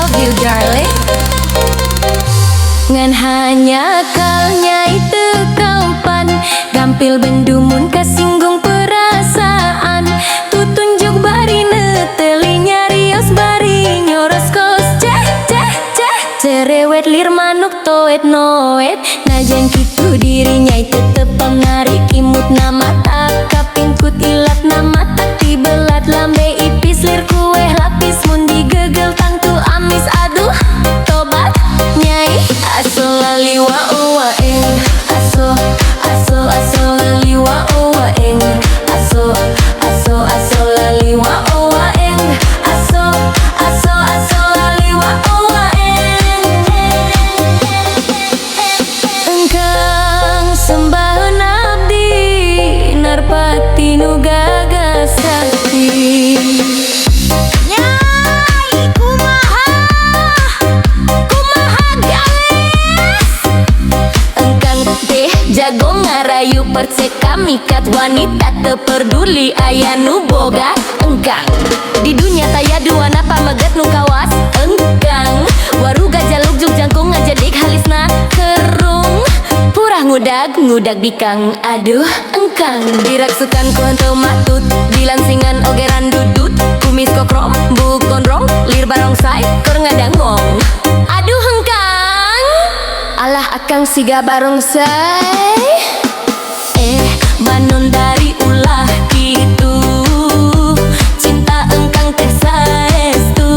love you darling. Ngan hanya kalnya itu kampan gampil bendumun kasinggung perasaan. Tutunjuk bari netelinya rios bari nyoros kos ceh ceh ceh cerewet lir manuk toet noet. Najan kitu dirinya tetep pengarik imut nama tak kapingkut ilat nama tak tibelat lambe ipis lir kue lapis mundi gegel tangtu amis aduh tobat nyai aso laliwa uwaeng aso aso aso laliwa uwaeng aso aso aso laliwa uwaeng aso aso aso laliwa uwaeng. Engkang sembahan abdi narpati nu gagasakti. Jago ngarayu perseka mikat wanita teperduli aya nu boga engkang di dunia taya dua napa meget nu kawas engkang waruga jaluk juk jangkung ngajadik halisna kerung purah ngudag ngudag bikang aduh engkang diraksukan ku henteu matut dilansingan ogeran dudut kumis kokrom bu gondrong lir barongsai keur ngadangong aduh engkang alah akang siga barongsai banun dari ulah gitu cinta engkang teh saestu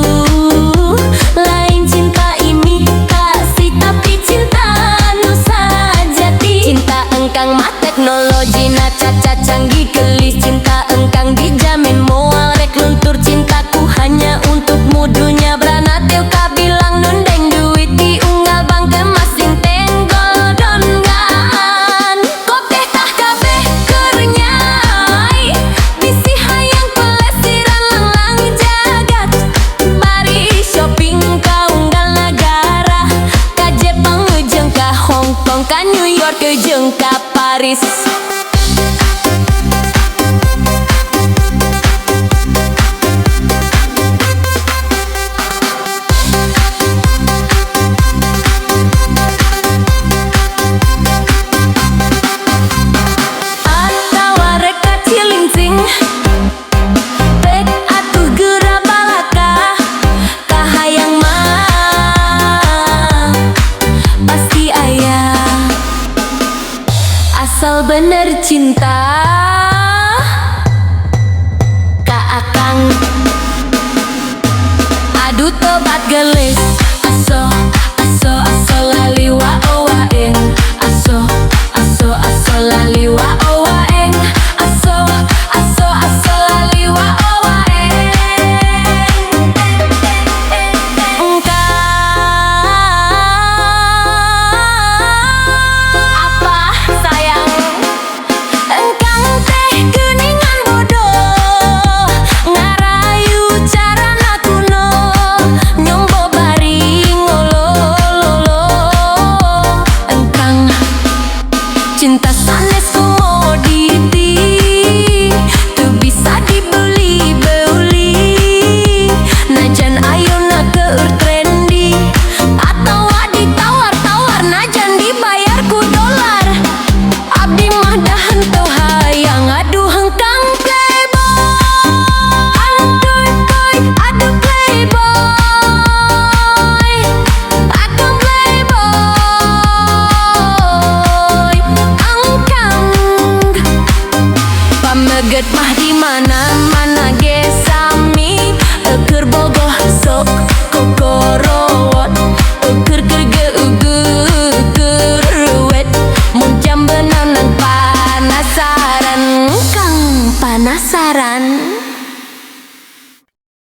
lain cinta imitasi tapi cinta anu sajati. Cinta engkang mah teknologi na caca canggih gelis cinta engkang dijamin moal rek luntur cintaku hanya untukmu dunia berana teu kabilang nundeng duit diunggal bang kemas dinteng godon gaan kopeh tah kabeh kernyai bisi hayang pelesiran langlang jagat bari shopping ka unggal negara ka Jepang jeung ka Hong Kong ka New York jeung ka Paris. Bek atuh geura balaka kahayang mah pasti aya asal bener cinta ka akang aduh tobat gelis aso aso aso laliwa